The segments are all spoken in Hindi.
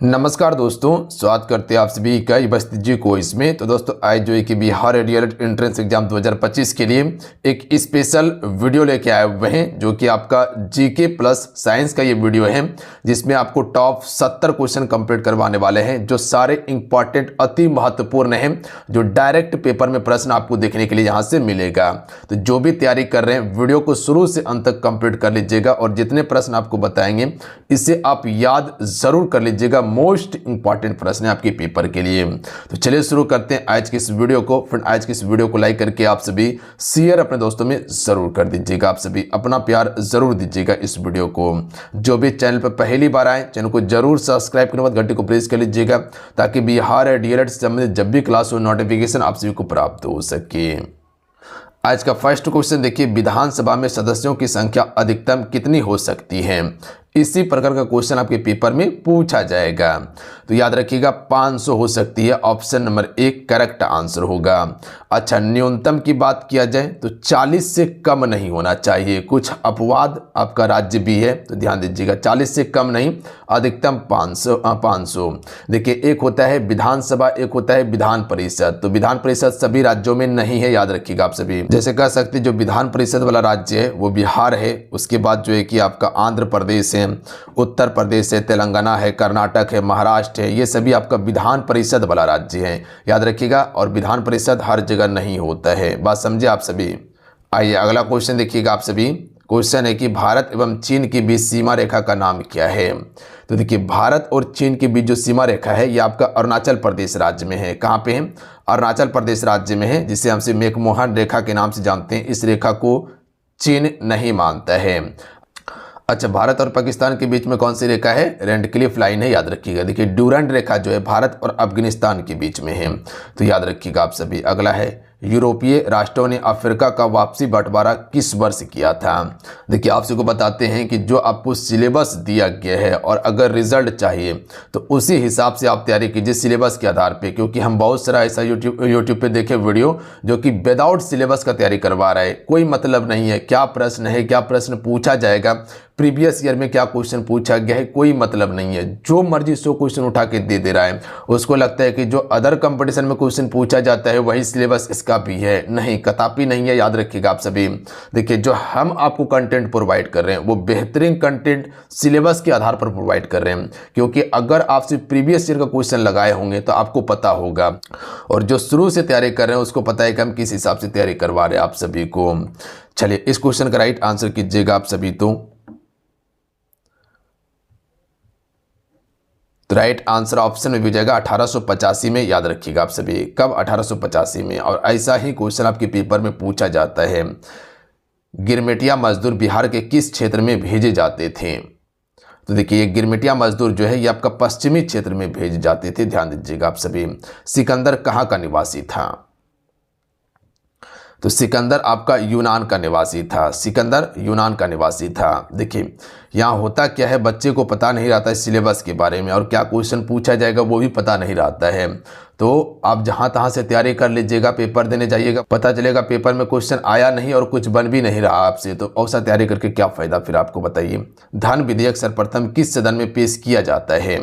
नमस्कार दोस्तों, स्वागत करते हैं आप सभी का बस्ती जी को इसमें। तो दोस्तों आज जो है कि बिहार डीएलएड एंट्रेंस एग्जाम 2025 के लिए एक स्पेशल वीडियो लेके आए हुए हैं, जो कि आपका जीके प्लस साइंस का ये वीडियो है, जिसमें आपको टॉप 70 क्वेश्चन कंप्लीट करवाने वाले हैं, जो सारे इंपॉर्टेंट अति महत्वपूर्ण हैं, जो डायरेक्ट पेपर में प्रश्न आपको देखने के लिए यहाँ से मिलेगा। तो जो भी तैयारी कर रहे हैं वीडियो को शुरू से अंत तक कंप्लीट कर लीजिएगा, और जितने प्रश्न आपको बताएंगे इसे आप याद जरूर कर लीजिएगा। मोस्ट इंपॉर्टेंट प्रश्न है आपके पेपर के लिए। तो चलिए शुरू करते हैं आज की इस वीडियो को। फ्रेंड आज की इस वीडियो को लाइक करके आप सभी शेयर अपने दोस्तों में जरूर कर दीजिएगा। आप सभी अपना प्यार जरूर दीजिएगा इस वीडियो को। जो भी चैनल पर पहली बार आए चैनल को जरूर सब्सक्राइब करने के बाद घंटे को प्रेस कर लीजिएगा, ताकि बिहार डीएलएड से संबंधित जब भी क्लास हो नोटिफिकेशन आप सभी को प्राप्त हो सके। आज का फर्स्ट क्वेश्चन देखिए, विधानसभा में सदस्यों की संख्या अधिकतम कितनी हो सकती है? इसी प्रकार का क्वेश्चन आपके पेपर में पूछा जाएगा। तो याद रखिएगा 500 हो सकती है, ऑप्शन नंबर 1 करेक्ट आंसर होगा। अच्छा, न्यूनतम की बात किया जाए तो 40 से कम नहीं होना चाहिए। कुछ अपवाद आपका राज्य भी है, तो ध्यान दीजिएगा 40 से कम नहीं, अधिकतम 500। देखिए एक होता है विधानसभा, एक होता है विधान परिषद। तो विधान परिषद सभी राज्यों में नहीं है, याद रखिएगा आप सभी। जैसे कह सकते जो विधान परिषद वाला राज्य है वो बिहार है, उसके बाद जो है कि आपका आंध्र प्रदेश है, उत्तर प्रदेश है, तेलंगाना है, कर्नाटक है, महाराष्ट्र है, ये सभी आपका विधान परिषद वाला राज्य है, याद रखिएगा। और विधान परिषद हर जगह नहीं होता है, बात समझे आप सभी। आइए अगला क्वेश्चन देखिएगा आप सभी। क्वेश्चन है कि भारत एवं चीन के बीच सीमा रेखा का नाम क्या है? तो देखिए भारत और चीन के बीच जो सीमा रेखा है ये आपका अरुणाचल प्रदेश राज्य में है। कहाँ पे है? अरुणाचल प्रदेश राज्य में है, जिसे हमसे मैकमोहन रेखा के नाम से जानते हैं। इस रेखा को चीन नहीं मानता है। अच्छा, भारत और पाकिस्तान के बीच में कौन सी रेखा है? रेडक्लिफ लाइन है, याद रखिएगा। देखिए ड्यूरेंट रेखा जो है भारत और अफगानिस्तान के बीच में है, तो याद रखिएगा आप सभी। अगला है, यूरोपीय राष्ट्रों ने अफ्रीका का वापसी बंटवारा किस वर्ष किया था? देखिए आप सबको बताते हैं कि जो आपको सिलेबस दिया गया है, और अगर रिजल्ट चाहिए तो उसी हिसाब से आप तैयारी कीजिए सिलेबस के आधार पे, क्योंकि हम बहुत सारा ऐसा यूट्यूब पे देखे वीडियो जो कि विदाउट सिलेबस का तैयारी करवा रहा है। कोई मतलब नहीं है क्या प्रश्न है, क्या प्रश्न पूछा जाएगा, प्रीवियस ईयर में क्या क्वेश्चन पूछा गया है, कोई मतलब नहीं है। जो मर्जी 100 क्वेश्चन उठा के दे रहा है, उसको लगता है कि जो अदर कंपटीशन में क्वेश्चन पूछा जाता है वही सिलेबस इसका भी है। नहीं, कदापि नहीं है, याद रखिएगा आप सभी। देखिए जो हम आपको कंटेंट प्रोवाइड कर रहे हैं वो बेहतरीन कंटेंट सिलेबस के आधार पर प्रोवाइड कर रहे हैं, क्योंकि अगर आप सिर्फ प्रीवियस ईयर का क्वेश्चन लगाए होंगे तो आपको पता होगा, और जो शुरू से तैयारी कर रहे हैं उसको पता है कि हम किस हिसाब से तैयारी करवा रहे हैं आप सभी को। चलिए इस क्वेश्चन का राइट आंसर कीजिएगा आप सभी। तो राइट आंसर ऑप्शन में भी जाएगा 1885 में, याद रखिएगा आप सभी। कब? 1885 में। और ऐसा ही क्वेश्चन आपके पेपर में पूछा जाता है, गिरमिटिया मजदूर बिहार के किस क्षेत्र में भेजे जाते थे? तो देखिए ये गिरमिटिया मजदूर जो है ये आपका पश्चिमी क्षेत्र में भेजे जाते थे, ध्यान दीजिएगा आप सभी। सिकंदर कहाँ का निवासी था? तो सिकंदर आपका यूनान का निवासी था। सिकंदर यूनान का निवासी था। देखिए यहाँ होता क्या है, बच्चे को पता नहीं रहता है सिलेबस के बारे में, और क्या क्वेश्चन पूछा जाएगा वो भी पता नहीं रहता है। तो आप जहाँ तहाँ से तैयारी कर लीजिएगा, पेपर देने जाइएगा, पता चलेगा पेपर में क्वेश्चन आया नहीं और कुछ बन भी नहीं रहा आपसे, तो ऐसा तैयारी करके क्या फ़ायदा फिर आपको, बताइए। धन विधेयक सर्वप्रथम किस सदन में पेश किया जाता है?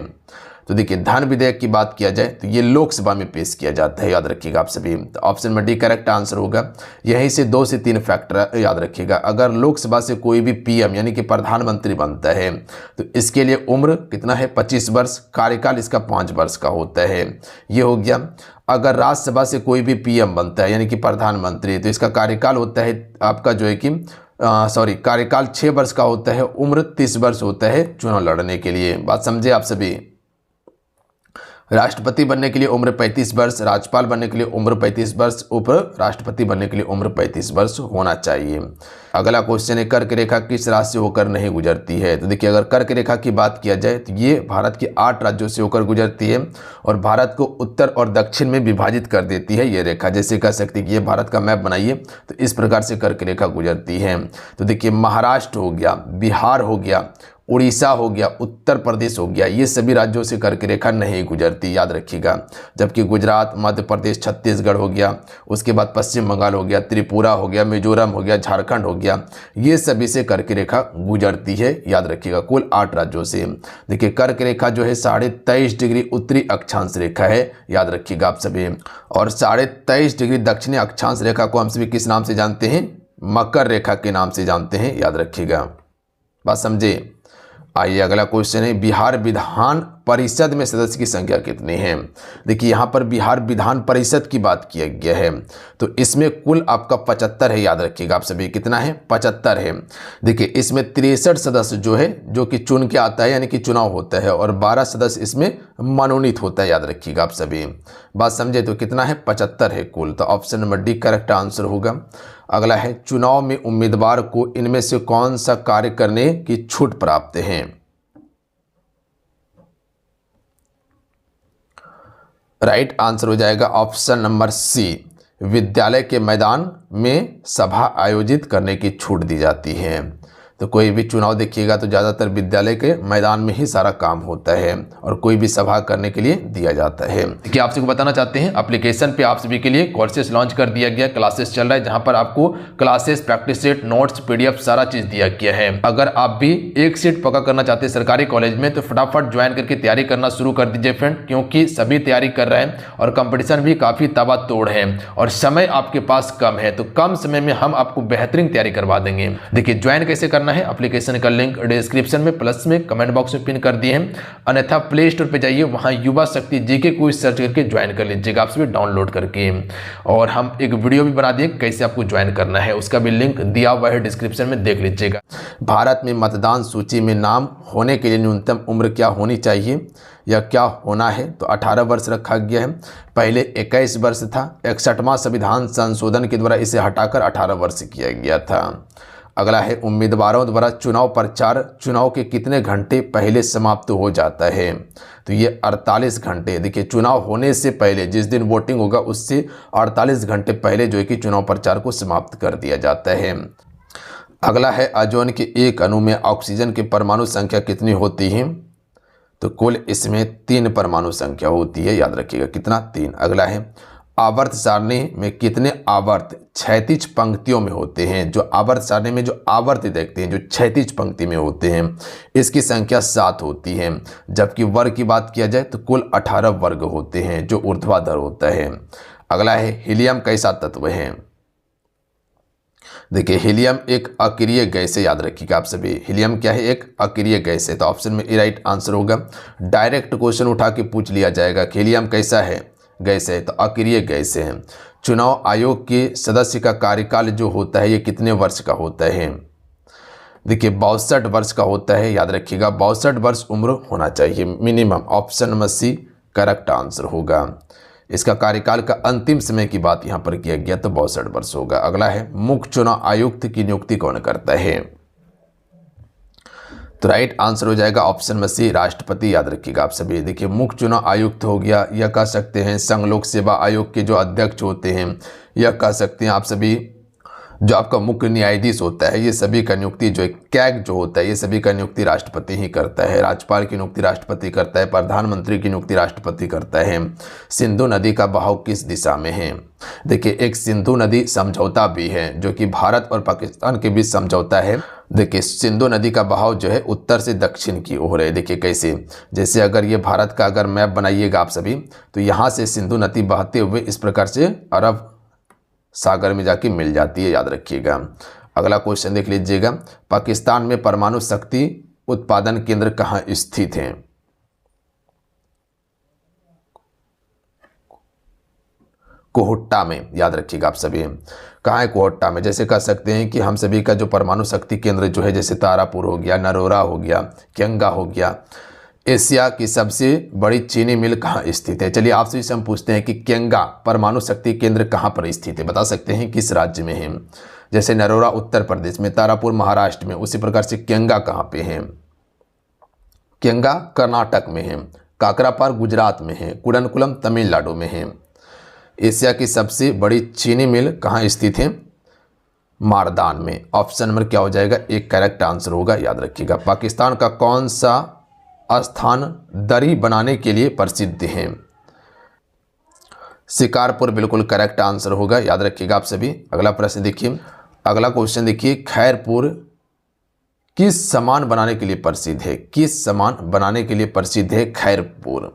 तो देखिए धन विधेयक की बात किया जाए तो ये लोकसभा में पेश किया जाता है, याद रखिएगा आप सभी। तो ऑप्शन में डी करेक्ट आंसर होगा। यहीं से 2 से 3 फैक्टर याद रखिएगा। अगर लोकसभा से कोई भी पीएम यानी कि प्रधानमंत्री बनता है तो इसके लिए उम्र कितना है? 25 वर्ष। कार्यकाल इसका 5 वर्ष का होता है, ये हो गया। अगर राज्यसभा से कोई भी पीएम बनता है यानी कि प्रधानमंत्री, तो इसका कार्यकाल होता है आपका जो है कि कार्यकाल 6 वर्ष का होता है, उम्र 30 वर्ष होता है चुनाव लड़ने के लिए। बात समझे आप सभी। राष्ट्रपति बनने के लिए उम्र 35 वर्ष, राज्यपाल बनने के लिए उम्र 35 वर्ष, उप राष्ट्रपति बनने के लिए उम्र 35 वर्ष होना चाहिए। अगला क्वेश्चन है, कर्क रेखा किस राज्य से होकर नहीं गुजरती है? तो देखिए अगर कर्क रेखा की बात किया जाए तो ये भारत के 8 राज्यों से होकर गुजरती है, और भारत को उत्तर और दक्षिण में विभाजित कर देती है ये रेखा। जैसे कह सकते कि ये भारत का मैप बनाइए तो इस प्रकार से कर्क रेखा गुजरती है। तो देखिए महाराष्ट्र हो गया, बिहार हो गया, उड़ीसा हो गया, उत्तर प्रदेश हो गया, ये सभी राज्यों से कर्क रेखा नहीं गुजरती, याद रखिएगा। जबकि गुजरात, मध्य प्रदेश, छत्तीसगढ़ हो गया, उसके बाद पश्चिम बंगाल हो गया, त्रिपुरा हो गया, मिजोरम हो गया, झारखंड हो गया, ये सभी से कर्क रेखा गुजरती है, याद रखिएगा। कुल 8 राज्यों से। देखिए कर्क रेखा जो है 23.5 डिग्री उत्तरी अक्षांश रेखा है, याद रखिएगा आप सभी। और 23.5 डिग्री दक्षिणी अक्षांश रेखा को हम सभी किस नाम से जानते हैं? मकर रेखा के नाम से जानते हैं, याद रखिएगा। बात समझे। आइए अगला क्वेश्चन है, बिहार विधान परिषद में सदस्य की संख्या कितनी है? देखिए यहाँ पर बिहार विधान परिषद की बात किया गया है, तो इसमें कुल आपका 75 है, याद रखिएगा आप सभी। कितना है? 75 है। देखिए इसमें 63 सदस्य जो है, जो कि चुन के आता है, यानी कि चुनाव होता है, और 12 सदस्य इसमें मनोनीत होता है, याद रखिएगा आप सभी। बात समझे। तो कितना है? 75 है कुल। तो option number D correct answer होगा। अगला है, चुनाव में उम्मीदवार को इनमें से कौन सा कार्य करने की छूट प्राप्त है? राइट आंसर हो जाएगा ऑप्शन नंबर सी, विद्यालय के मैदान में सभा आयोजित करने की छूट दी जाती है। तो कोई भी चुनाव देखिएगा तो ज़्यादातर विद्यालय के मैदान में ही सारा काम होता है, और कोई भी सभा करने के लिए दिया जाता है। क्या आप सबको बताना चाहते हैं, एप्लीकेशन पे आप सभी के लिए कोर्सेज लॉन्च कर दिया गया, क्लासेस चल रहा है, जहां पर आपको classes, practice set, notes, PDF सारा चीज दिया गया है। अगर आप भी एक सीट पक्का करना चाहते हैं सरकारी कॉलेज में, तो फटाफट ज्वाइन करके तैयारी करना शुरू कर दीजिए फ्रेंड, क्योंकि सभी तैयारी कर रहे हैं और कंपटीशन भी काफी तबातोड़ है, और समय आपके पास कम है, तो कम समय में हम आपको बेहतरीन तैयारी करवा देंगे। देखिए ज्वाइन कैसे करना है, एप्लीकेशन का लिंक डिस्क्रिप्शन में, प्लस में कमेंट बॉक्स में पिन कर दिए हैं, अन्यथा प्ले स्टोर पे जाइए, वहां युवा शक्ति जीके को सर्च करके ज्वाइन कर लीजिएगा आप सभी डाउनलोड करके। और हम एक वीडियो भी बना दिए कैसे आपको ज्वाइन करना है, उसका भी लिंक दिया हुआ है डिस्क्रिप्शन में, देख लीजिएगा। भारत में मतदान सूची में नाम होने के लिए न्यूनतम उम्र क्या होनी चाहिए या क्या होना है? तो 18 वर्ष रखा गया है। पहले 21 वर्ष था, 61वां संविधान संशोधन के द्वारा इसे हटाकर 18 वर्ष किया गया था। अगला है, उम्मीदवारों द्वारा चुनाव प्रचार चुनाव के कितने घंटे पहले समाप्त हो जाता है? तो ये 48 घंटे। देखिए चुनाव होने से पहले, जिस दिन वोटिंग होगा उससे 48 घंटे पहले जो है कि चुनाव प्रचार को समाप्त कर दिया जाता है। अगला है, ओजोन के एक अणु में ऑक्सीजन की परमाणु संख्या कितनी होती है? तो कुल इसमें 3 परमाणु संख्या होती है, याद रखिएगा। कितना? 3। अगला है, आवर्त सारणी में कितने आवर्त क्षैतिज पंक्तियों में होते हैं? जो आवर्त सारणी में जो आवर्त देखते हैं, जो क्षैतिज पंक्ति में होते हैं, इसकी संख्या 7 होती है। जबकि वर्ग की बात किया जाए तो कुल 18 वर्ग होते हैं, जो ऊर्ध्वाधर होता है। अगला है, हीलियम कैसा तत्व है? देखिए हीलियम एक अक्रिय गैस है, याद रखिएगा आप सभी। हीलियम क्या है? एक अक्रिय गैस है। तो ऑप्शन में ए राइट आंसर होगा। डायरेक्ट क्वेश्चन उठा के पूछ लिया जाएगा कि हीलियम कैसा है? गैस है, तो अक्रिय गैस है। चुनाव आयोग के सदस्य का कार्यकाल जो होता है ये कितने वर्ष का होता है? देखिए 62 वर्ष का होता है, याद रखिएगा। 62 वर्ष उम्र होना चाहिए minimum. Option number C correct answer होगा। इसका कार्यकाल का अंतिम समय की बात यहाँ पर किया गया तो 62 वर्ष होगा। अगला है, मुख्य चुनाव आयुक्त की नियुक्ति कौन करता है? तो राइट आंसर हो जाएगा ऑप्शन में सी राष्ट्रपति, याद रखिएगा आप सभी। देखिए मुख्य चुनाव आयुक्त हो गया, या कह सकते हैं संघ लोक सेवा आयोग के जो अध्यक्ष होते हैं, या कह सकते हैं आप सभी जो आपका मुख्य न्यायाधीश होता है, ये सभी का नियुक्ति जो है कैग जो होता है, ये सभी का नियुक्ति राष्ट्रपति ही करता है। राज्यपाल की नियुक्ति राष्ट्रपति करता है, प्रधानमंत्री की नियुक्ति राष्ट्रपति करता है। सिंधु नदी का बहाव किस दिशा में है? देखिए एक सिंधु नदी समझौता भी है, जो कि भारत और पाकिस्तान के बीच समझौता है। देखिए सिंधु नदी का बहाव जो है उत्तर से दक्षिण की ओर है। देखिए कैसे, जैसे अगर ये भारत का अगर मैप बनाइएगा आप सभी, तो यहाँ से सिंधु नदी बहते हुए इस प्रकार से अरब सागर में जाके मिल जाती है, याद रखिएगा। अगला क्वेश्चन देख लीजिएगा, पाकिस्तान में परमाणु शक्ति उत्पादन केंद्र कहाँ स्थित है? कोहट्टा में, याद रखिएगा आप सभी। कहाँ है? कोहट्टा में। जैसे कह सकते हैं कि हम सभी का जो परमाणु शक्ति केंद्र जो है, जैसे तारापुर हो गया, नरोरा हो गया, केंगा हो गया। एशिया की सबसे बड़ी चीनी मिल कहाँ स्थित है? चलिए आपसे हम पूछते हैं कि केंगा परमाणु शक्ति केंद्र कहाँ पर स्थित है? बता सकते हैं किस राज्य में है? जैसे नरोरा उत्तर प्रदेश में, तारापुर महाराष्ट्र में, उसी प्रकार से केंगा कहाँ पे है? केंगा कर्नाटक में है, काकरापार गुजरात में है, कुडनकुलम तमिलनाडु में है। एशिया की सबसे बड़ी चीनी मिल कहाँ स्थित है? मारदान में। ऑप्शन नंबर क्या हो जाएगा, एक करेक्ट आंसर होगा, याद रखिएगा। पाकिस्तान का कौन सा स्थान दरी बनाने के लिए प्रसिद्ध है? शिकारपुर बिल्कुल करेक्ट आंसर होगा, याद रखिएगा आप सभी। अगला प्रश्न देखिए, अगला क्वेश्चन देखिए, खैरपुर किस सामान बनाने के लिए प्रसिद्ध है? किस सामान बनाने के लिए प्रसिद्ध है खैरपुर?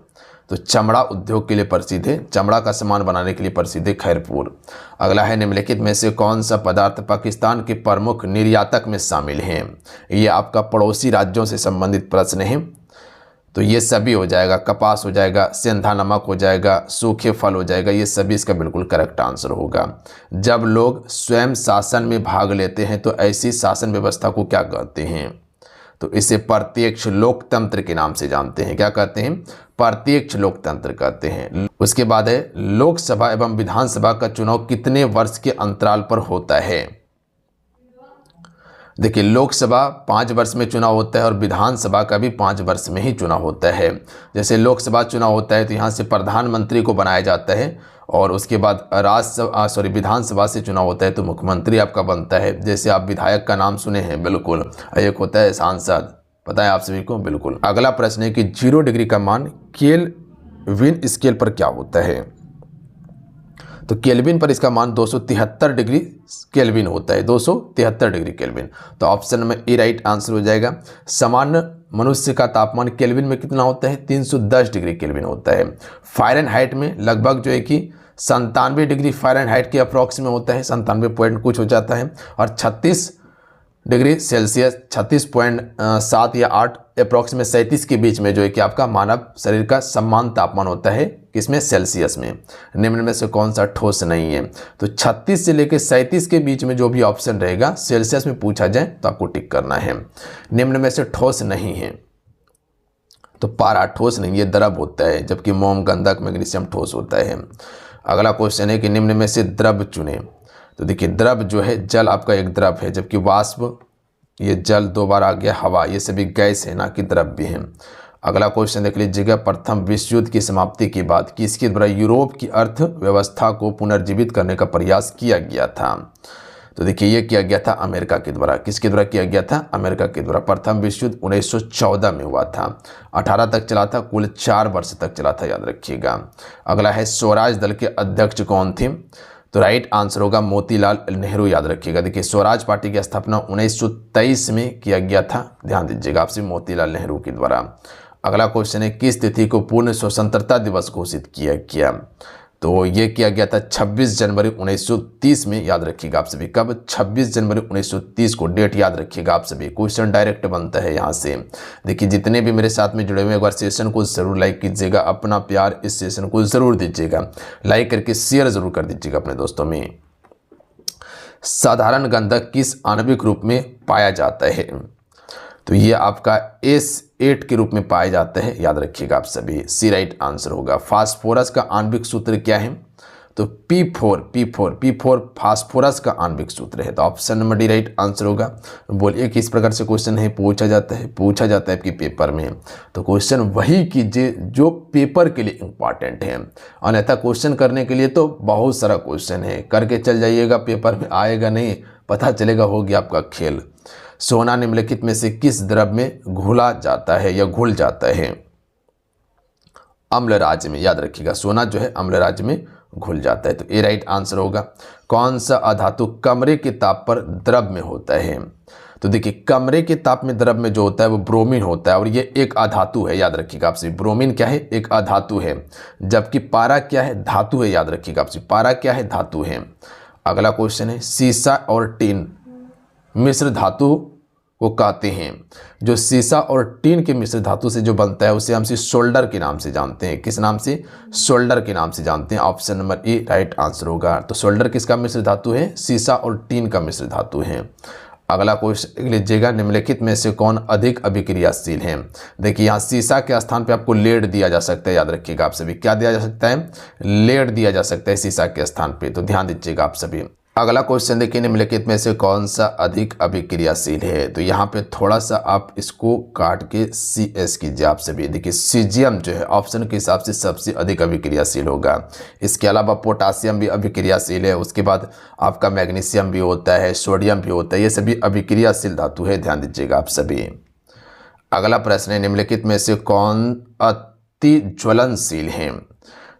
तो चमड़ा उद्योग के लिए प्रसिद्ध है, चमड़ा का सामान बनाने के लिए प्रसिद्ध है खैरपुर। अगला है, निम्नलिखित में से कौन सा पदार्थ पाकिस्तान के प्रमुख निर्यातक में शामिल है? ये आपका पड़ोसी राज्यों से संबंधित प्रश्न है, तो ये सभी हो जाएगा। कपास हो जाएगा, सेंधा नमक हो जाएगा, सूखे फल हो जाएगा, ये सभी इसका बिल्कुल करेक्ट आंसर होगा। जब लोग स्वयं शासन में भाग लेते हैं तो ऐसी शासन व्यवस्था को क्या कहते हैं? तो इसे प्रत्यक्ष लोकतंत्र के नाम से जानते हैं। क्या कहते हैं? प्रत्यक्ष लोकतंत्र कहते हैं। उसके बाद है, लोकसभा एवं विधानसभा का चुनाव कितने वर्ष के अंतराल पर होता है? देखिए, लोकसभा 5 वर्ष में चुनाव होता है और विधानसभा का भी 5 वर्ष में ही चुनाव होता है। जैसे लोकसभा चुनाव होता है तो यहाँ से प्रधानमंत्री को बनाया जाता है, और उसके बाद विधानसभा से चुनाव होता है तो मुख्यमंत्री आपका बनता है। जैसे आप विधायक का नाम सुने हैं, बिल्कुल, एक होता है सांसद, पता है आप सभी को, बिल्कुल। अगला प्रश्न है कि 0 डिग्री का मान केल्विन स्केल पर क्या होता है? तो केल्विन पर इसका मान 273 डिग्री केल्विन होता है, 273 डिग्री केल्विन। तो ऑप्शन में ए राइट आंसर हो जाएगा। सामान्य मनुष्य का तापमान केल्विन में कितना होता है? 310 डिग्री केल्विन होता है। फ़ारेनहाइट में लगभग जो है कि 97 डिग्री फ़ारेनहाइट के अप्रॉक्स में होता है, 97 पॉइंट कुछ हो जाता है। और 36 डिग्री सेल्सियस, 36.7 या 8 अप्रॉक्स में 37 के बीच में जो है कि आपका मानव शरीर का समान तापमान होता है, किसमें? सेल्सियस में। निम्न में से कौन सा ठोस नहीं है? तो 36 से लेकर 37 के बीच में जो भी ऑप्शन रहेगा सेल्सियस में पूछा जाए तो आपको टिक करना है। निम्न में से ठोस नहीं है, तो पारा ठोस नहीं, ये द्रव होता है, जबकि मोम, गंधक, मैग्नीशियम ठोस होता है। अगला क्वेश्चन है कि निम्न में से द्रव चुने। तो देखिए, द्रव जो है, जल आपका एक द्रव है, जबकि वाष्प, ये जल 2 बार आ गया, हवा, ये सभी गैस है, ना कि द्रव भी हैं। अगला क्वेश्चन देख लीजिएगा, प्रथम विश्व युद्ध की समाप्ति के बाद किसके द्वारा यूरोप की अर्थव्यवस्था को पुनर्जीवित करने का प्रयास किया गया था? तो देखिए, ये किया गया था अमेरिका के द्वारा। किसके द्वारा किया गया था? अमेरिका के द्वारा। प्रथम विश्व युद्ध 1914 में हुआ था, 18 तक चला था, कुल 4 वर्ष तक चला था, याद रखिएगा। अगला है, स्वराज दल के अध्यक्ष कौन थे? तो राइट आंसर होगा मोतीलाल नेहरू, याद रखिएगा। देखिए, स्वराज पार्टी की स्थापना 1923 में किया गया था, ध्यान दीजिएगा आपसे, मोतीलाल नेहरू के द्वारा। अगला क्वेश्चन है, किस तिथि को पूर्ण स्वतंत्रता दिवस घोषित किया गया? तो ये किया गया था 26 जनवरी 1930 में, याद रखिएगा आप सभी। कब? 26 जनवरी 1930 को, डेट याद रखिएगा आप सभी। क्वेश्चन डायरेक्ट बनता है यहाँ से। देखिए, जितने भी मेरे साथ में जुड़े हुए, एक बार सेशन को जरूर लाइक कीजिएगा, अपना प्यार इस सेशन को जरूर दीजिएगा, लाइक करके शेयर जरूर कर दीजिएगा अपने दोस्तों में। साधारण गंधक किस आणविक रूप में पाया जाता है? तो ये आपका S8 के रूप में पाए जाते हैं, याद रखिएगा आप सभी। सी राइट आंसर होगा। फास्फोरस का आणविक सूत्र क्या है? तो P4 फास्फोरस का आणविक सूत्र है, तो option number D right answer होगा। बोलिए किस प्रकार से क्वेश्चन है पूछा जाता है आपके पेपर में, तो क्वेश्चन वही कीजिए जो पेपर के लिए इंपॉर्टेंट है, अन्यथा क्वेश्चन करने के लिए तो बहुत सारा क्वेश्चन है, करके चल जाइएगा, पेपर में आएगा नहीं, पता चलेगा हो गया आपका खेल। सोना निम्नलिखित में से किस द्रव में घुला जाता है या घुल जाता है? अम्ल राज्य में, याद रखिएगा, सोना जो है अम्ल राज्य में घुल जाता है, तो ए राइट आंसर होगा। कौन सा अधातु कमरे के ताप पर द्रव में होता है? तो देखिए, कमरे के ताप में द्रव में जो होता है वो ब्रोमीन होता है, और ये एक अधातु है, याद रखिएगा आपसे। ब्रोमीन क्या है? एक अधातु है, जबकि पारा क्या है? धातु है, याद रखिएगा आपसे। पारा क्या है? धातु है। अगला क्वेश्चन है, सीसा और टीन मिश्र धातु को कहते हैं। जो सीसा और टीन के मिश्र धातु से जो बनता है उसे हम सोल्डर के नाम से जानते हैं। किस नाम से? सोल्डर के नाम से जानते हैं। Option number A right answer होगा। तो सोल्डर किसका मिश्र धातु है? सीसा और टीन का मिश्र धातु है। अगला क्वेश्चन लीजिएगा, निम्नलिखित में से कौन अधिक अभिक्रियाशील है? देखिए, यहाँ सीसा के स्थान पे आपको लेड दिया जा सकता है, याद रखिएगा आप सभी। क्या दिया जा सकता है? लेड दिया जा सकता है सीसा के स्थान पे, तो ध्यान दीजिएगा आप सभी। अगला क्वेश्चन देखिए, निम्नलिखित में से कौन सा अधिक अभिक्रियाशील है। तो यहाँ पे थोड़ा सा आप इसको काट के CS कीजिए आप सभी। देखिए सीजियम जो है ऑप्शन के हिसाब से सबसे अधिक अभिक्रियाशील होगा। इसके अलावा पोटासियम भी अभिक्रियाशील है, उसके बाद आपका मैग्नीशियम भी होता है, सोडियम भी होता है, ये सभी अभिक्रियाशील धातु है, ध्यान दीजिएगा आप सभी। अगला प्रश्न है, निम्नलिखित में से कौन अति ज्वलनशील है।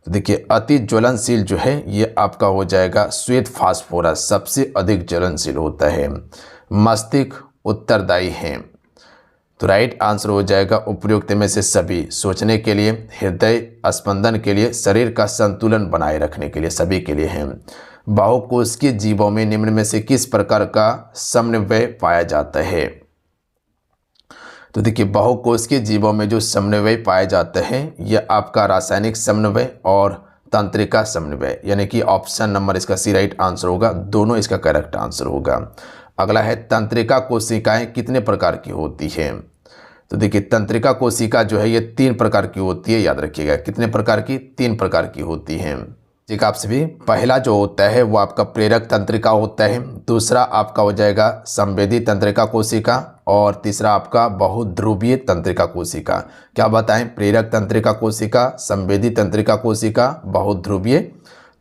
तो देखिए अति ज्वलनशील जो है ये आपका हो जाएगा श्वेत फास्फोरस, सबसे अधिक ज्वलनशील होता है। मस्तिष्क उत्तरदायी है, तो राइट आंसर हो जाएगा उपयुक्त में से सभी। सोचने के लिए, हृदय स्पंदन के लिए, शरीर का संतुलन बनाए रखने के लिए, सभी के लिए है। बहुकोशिकीय जीवों में निम्न में से किस प्रकार का समन्वय पाया जाता है। तो देखिए बहुकोशिकीय जीवों में जो समन्वय पाया जाता है यह आपका रासायनिक समन्वय और तंत्रिका समन्वय, यानी कि ऑप्शन नंबर इसका सी राइट आंसर होगा, दोनों इसका करेक्ट आंसर होगा। अगला है, तंत्रिका कोशिकाएं कितने प्रकार की होती है। तो देखिए तंत्रिका कोशिका जो है ये 3 प्रकार की होती है, याद रखिएगा। कितने प्रकार की, 3 प्रकार की होती हैं। ठीक आप सभी, पहला जो होता है वो आपका प्रेरक तंत्रिका होता है, दूसरा आपका हो जाएगा संवेदी तंत्रिका कोशिका, और तीसरा आपका बहुध्रुवीय तंत्रिका कोशिका। क्या बताएं, प्रेरक तंत्रिका कोशिका, संवेदी तंत्रिका कोशिका, बहुध्रुवीय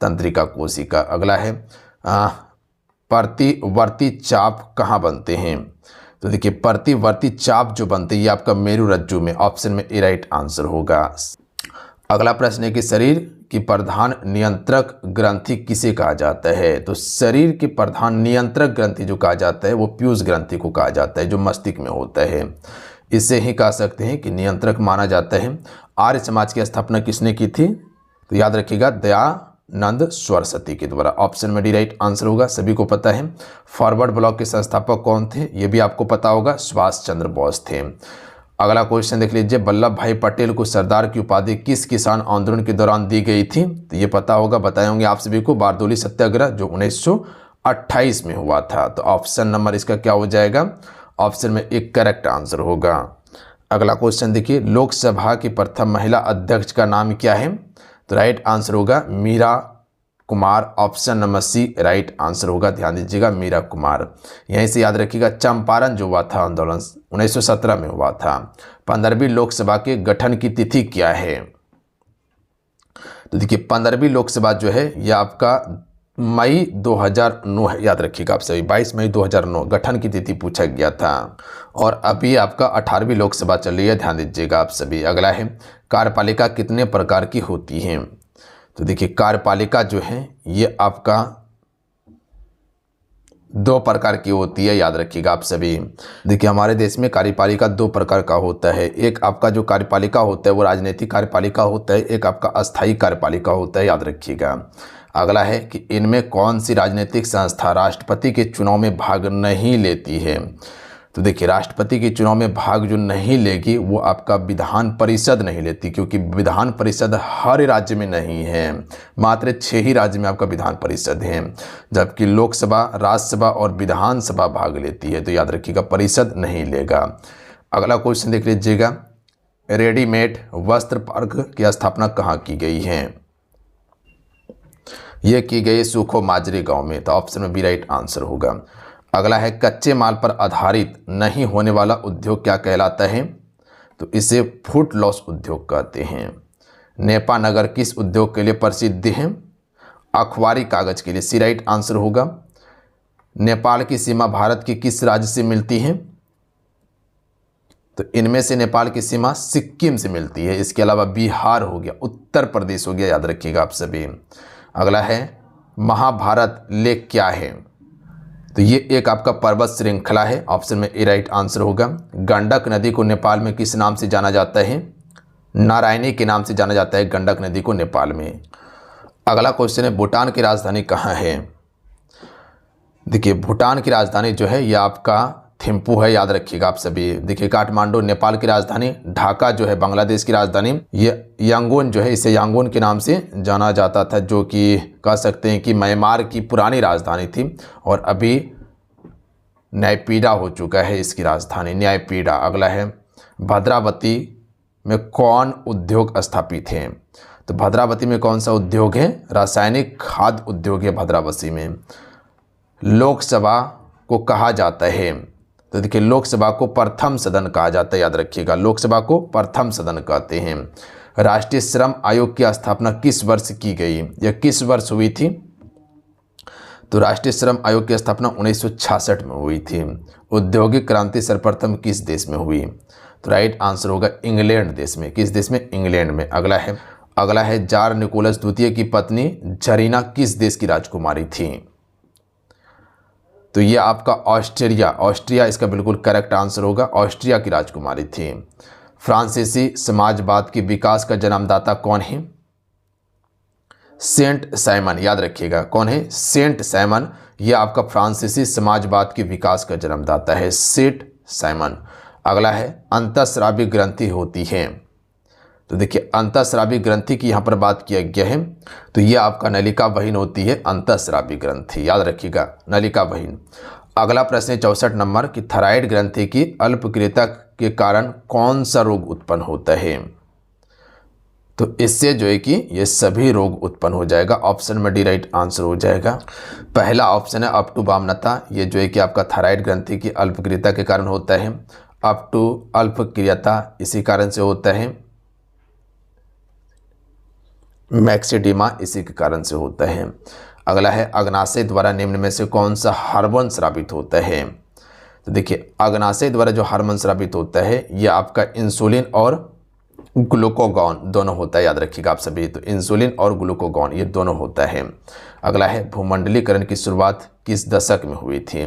तंत्रिका कोशिका। अगला है, प्रतिवर्ती चाप कहाँ बनते हैं। तो देखिए प्रतिवर्ती चाप जो बनते हैं ये आपका मेरुरज्जु में, ऑप्शन में ए राइट आंसर होगा। अगला प्रश्न है कि शरीर की प्रधान नियंत्रक ग्रंथि किसे कहा जाता है। तो शरीर की प्रधान नियंत्रक ग्रंथि जो कहा जाता है वो पीयूष ग्रंथि को कहा जाता है, जो मस्तिष्क में होता है। इसे ही कह सकते हैं कि नियंत्रक माना जाता है। आर्य समाज की स्थापना किसने की थी। तो याद रखिएगा दयानंद सरस्वती के द्वारा, ऑप्शन में डी राइट आंसर होगा, सभी को पता है। फॉरवर्ड ब्लॉक के संस्थापक कौन थे, ये भी आपको पता होगा, सुभाष चंद्र बोस थे। अगला क्वेश्चन देख लीजिए, वल्लभ भाई पटेल को सरदार की उपाधि किस किसान आंदोलन के दौरान दी गई थी। तो ये पता होगा, बताए होंगे आप सभी को, बारदोली सत्याग्रह जो 1928 में हुआ था। तो ऑप्शन नंबर इसका क्या हो जाएगा, ऑप्शन में एक करेक्ट आंसर होगा। अगला क्वेश्चन देखिए, लोकसभा की प्रथम महिला अध्यक्ष का नाम क्या है। तो राइट आंसर होगा Meera Kumar, option number C right answer होगा, ध्यान दीजिएगा मीरा कुमार। यहीं से याद रखिएगा चंपारण जो हुआ था आंदोलन 1917 में हुआ था। 15वीं लोकसभा के गठन की तिथि क्या है। तो देखिए 15वीं लोकसभा जो है यह आपका मई 2009 है, याद रखिएगा आप सभी, 22 मई 2009 गठन की तिथि पूछा गया था। और अभी आपका 18वीं लोकसभा चल रही है, ध्यान दीजिएगा आप सभी। अगला है, कार्यपालिका कितने प्रकार की होती है। तो देखिए कार्यपालिका जो है ये आपका 2 प्रकार की होती है, याद रखिएगा आप सभी। देखिए हमारे देश में कार्यपालिका 2 प्रकार का होता है। एक आपका जो कार्यपालिका होता है वो राजनीतिक कार्यपालिका होता है, एक आपका अस्थायी कार्यपालिका होता है, याद रखिएगा। अगला है कि इनमें कौन सी राजनीतिक संस्था राष्ट्रपति के चुनाव में भाग नहीं लेती है। तो देखिए राष्ट्रपति के चुनाव में भाग जो नहीं लेगी वो आपका विधान परिषद नहीं लेती, क्योंकि विधान परिषद हर राज्य में नहीं है, मात्र 6 ही राज्य में आपका विधान परिषद है, जबकि लोकसभा, राज्यसभा और विधानसभा भाग लेती है। तो याद रखिएगा परिषद नहीं लेगा। अगला क्वेश्चन देख लीजिएगा, रेडीमेड वस्त्र पार्क की स्थापना कहाँ की गई है। यह की गई सूखो माजरे गांव में, तो ऑप्शन में बी राइट आंसर होगा। अगला है, कच्चे माल पर आधारित नहीं होने वाला उद्योग क्या कहलाता है। तो इसे फूड लॉस उद्योग कहते हैं। नेपा नगर किस उद्योग के लिए प्रसिद्ध है। अखबारी कागज के लिए, सी राइट आंसर होगा। नेपाल की सीमा भारत के किस राज्य से मिलती है। तो इनमें से नेपाल की सीमा सिक्किम से मिलती है, इसके अलावा बिहार हो गया, उत्तर प्रदेश हो गया, याद रखिएगा आप सभी। अगला है, महाभारत लेक क्या है। तो ये एक आपका पर्वत श्रृंखला है, ऑप्शन में ए राइट आंसर होगा। गंडक नदी को नेपाल में किस नाम से जाना जाता है। नारायणी के नाम से जाना जाता है गंडक नदी को नेपाल में। अगला क्वेश्चन है, भूटान की राजधानी कहाँ है। देखिए भूटान की राजधानी जो है यह आपका थिम्पू है, याद रखिएगा आप सभी। देखिए काठमांडू नेपाल की राजधानी, ढाका जो है बांग्लादेश की राजधानी, ये यांगून जो है इसे यांगून के नाम से जाना जाता था, जो कि कह सकते हैं कि म्यांमार की पुरानी राजधानी थी, और अभी न्यायपीड़ा हो चुका है इसकी राजधानी, न्यायपीड़ा। अगला है, भद्रावती में कौन उद्योग स्थापित है। तो भद्रावती में कौन सा उद्योग है, रासायनिक खाद्य उद्योग है भद्रावती में। लोकसभा को कहा जाता है? तो देखिए लोकसभा को प्रथम सदन कहा जाता है, याद रखिएगा, लोकसभा को प्रथम सदन कहते हैं। राष्ट्रीय श्रम आयोग की स्थापना किस वर्ष की गई या किस वर्ष हुई थी? तो राष्ट्रीय श्रम आयोग की स्थापना 1966 में हुई थी। औद्योगिक क्रांति सर्वप्रथम किस देश में हुई? तो राइट आंसर होगा इंग्लैंड देश में। किस देश में? इंग्लैंड में। अगला है जार निकोलस द्वितीय की पत्नी जरीना किस देश की राजकुमारी थी? तो ये आपका ऑस्ट्रिया इसका बिल्कुल करेक्ट आंसर होगा, ऑस्ट्रिया की राजकुमारी थी। फ्रांसीसी समाजवाद के विकास का जन्मदाता कौन है? सेंट साइमन, याद रखिएगा कौन है? Saint Simon. यह आपका फ्रांसीसी समाजवाद के विकास का जन्मदाता है, सेंट साइमन। अगला है अंतःस्रावी ग्रंथि होती है? तो देखिए अंतःस्रावी ग्रंथि की यहाँ पर बात किया गया है, तो यह आपका नलिका बहिन होती है अंतःस्रावी ग्रंथि, याद रखिएगा नलिका बहिन। अगला प्रश्न 64 नंबर की थायराइड ग्रंथि की अल्पक्रियता के कारण कौन सा रोग उत्पन्न होता है? तो इससे जो है कि ये सभी रोग उत्पन्न हो जाएगा। ऑप्शन में डी राइट आंसर हो जाएगा। पहला ऑप्शन है अपटुबामनता, ये जो है कि आपका थायराइड ग्रंथि की अल्पक्रियता के कारण होता है। अपटू अल्पक्रियता इसी कारण से होता है। मैक्सिडिमा इसी के कारण से होता है। अगला है अग्नाशय द्वारा निम्न में से कौन सा हार्मोन स्रावित होता है? तो देखिए अग्नाशय द्वारा जो हार्मोन स्रावित होता है यह आपका इंसुलिन और ग्लूकागॉन दोनों होता है, याद रखिएगा आप सभी। तो इंसुलिन और ग्लूकागॉन ये दोनों होता है। अगला है भूमंडलीकरण की शुरुआत किस दशक में हुई थी?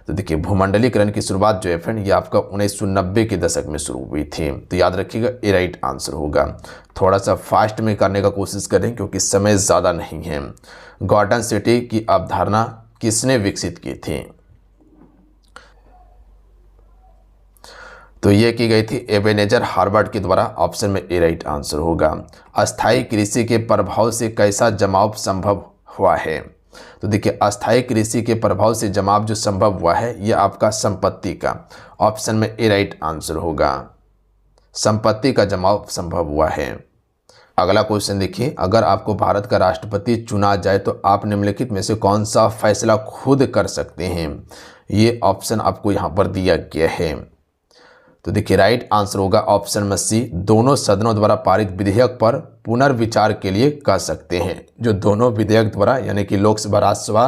तो देखिए भूमंडलीकरण की शुरुआत जो है फ्रेंड ये आपका 1990 के दशक में शुरू हुई थी। तो याद रखिएगा ये राइट आंसर होगा। थोड़ा सा फास्ट में करने का कोशिश करें क्योंकि समय ज़्यादा नहीं है। गॉर्डन सिटी की अवधारणा किसने विकसित की थी? तो ये की गई थी एबेनेजर हार्वर्ड के द्वारा। ऑप्शन में ए राइट आंसर होगा। अस्थायी कृषि के प्रभाव से कैसा जमाव संभव हुआ है? तो देखिए अस्थायी कृषि के प्रभाव से जमाव जो संभव हुआ है यह आपका संपत्ति का। ऑप्शन में ए राइट आंसर होगा, संपत्ति का जमाव संभव हुआ है। अगला क्वेश्चन देखिए, अगर आपको भारत का राष्ट्रपति चुना जाए तो आप निम्नलिखित में से कौन सा फैसला खुद कर सकते हैं? ये ऑप्शन आपको यहाँ पर दिया गया है। तो देखिए राइट आंसर होगा ऑप्शन में सी, दोनों सदनों द्वारा पारित विधेयक पर पुनर्विचार के लिए कह सकते हैं। जो दोनों विधेयक द्वारा यानी कि लोकसभा राज्यसभा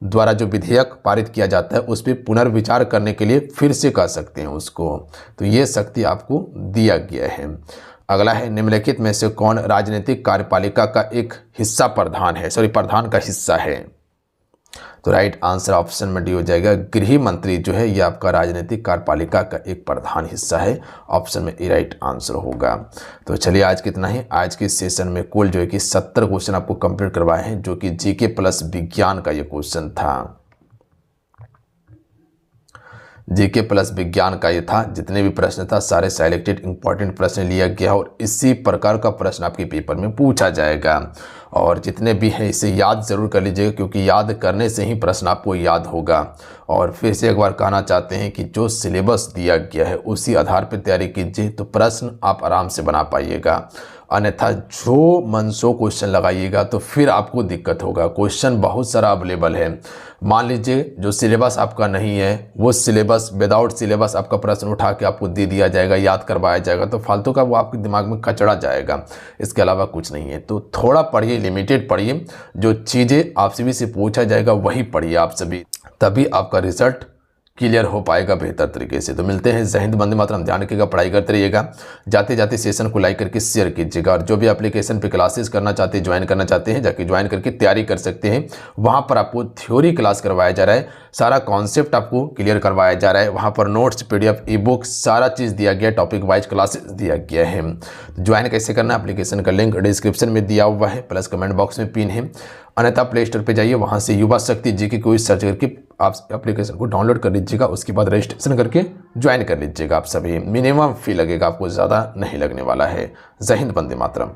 द्वारा जो विधेयक पारित किया जाता है उस पर पुनर्विचार करने के लिए फिर से कह सकते हैं उसको। तो ये शक्ति आपको दिया गया है। अगला है निम्नलिखित में से कौन राजनीतिक कार्यपालिका का एक हिस्सा प्रधान का हिस्सा है? तो राइट आंसर ऑप्शन में डी हो जाएगा, गृह मंत्री जो है यह आपका राजनीतिक कार्यपालिका का एक प्रधान हिस्सा है। ऑप्शन में ए राइट आंसर होगा। तो चलिए आज कितना ही, आज के सेशन में कुल जो है कि 70 क्वेश्चन आपको कंप्लीट करवाए हैं, जो कि जीके प्लस विज्ञान का ये क्वेश्चन था। जीके प्लस विज्ञान का ये था। जितने भी प्रश्न था सारे सिलेक्टेड इंपॉर्टेंट प्रश्न लिया गया और इसी प्रकार का प्रश्न आपके पेपर में पूछा जाएगा। और जितने भी हैं इसे याद ज़रूर कर लीजिएगा क्योंकि याद करने से ही प्रश्न आपको याद होगा। और फिर से एक बार कहना चाहते हैं कि जो सिलेबस दिया गया है उसी आधार पर तैयारी कीजिए तो प्रश्न आप आराम से बना पाइएगा। अन्यथा जो मनसो क्वेश्चन लगाइएगा तो फिर आपको दिक्कत होगा। क्वेश्चन बहुत सारा अवेलेबल है। मान लीजिए जो सिलेबस आपका नहीं है वो सिलेबस विदाउट सिलेबस आपका प्रश्न उठा के आपको दे दिया जाएगा, याद करवाया जाएगा, तो फालतू का वो आपके दिमाग में कचड़ा जाएगा। इसके अलावा कुछ नहीं है। तो थोड़ा पढ़िए, लिमिटेड पढ़िए, जो चीज़ें आपसे भी से पूछा जाएगा वही पढ़िए आप सभी, तभी आपका रिजल्ट क्लियर हो पाएगा बेहतर तरीके से। तो मिलते हैं। जय हिंद, वंदे मातरम। ध्यान रखिएगा, पढ़ाई करते रहिएगा। जाते जाते सेशन को लाइक करके शेयर कीजिएगा। और जो भी एप्लीकेशन पे क्लासेस करना चाहते हैं, ज्वाइन करना चाहते हैं, जाके ज्वाइन करके तैयारी कर सकते हैं। वहाँ पर आपको थ्योरी क्लास करवाया जा रहा है, सारा कॉन्सेप्ट आपको क्लियर करवाया जा रहा है। वहाँ पर नोट्स, PDF, ई-बुक सारा चीज़ दिया गया, टॉपिक वाइज क्लासेस दिया गया है। ज्वाइन कैसे करना, एप्लीकेशन का लिंक डिस्क्रिप्शन में दिया हुआ है, प्लस कमेंट बॉक्स में पिन है। अन्यथा प्ले स्टोर पर जाइए, वहाँ से युवा शक्ति जी की कोई सर्च करके आप एप्लीकेशन को डाउनलोड कर लीजिएगा। उसके बाद रजिस्ट्रेशन करके ज्वाइन कर लीजिएगा आप सभी। मिनिमम फी लगेगा, आपको ज़्यादा नहीं लगने वाला है। जय हिंद, वंदे मातरम।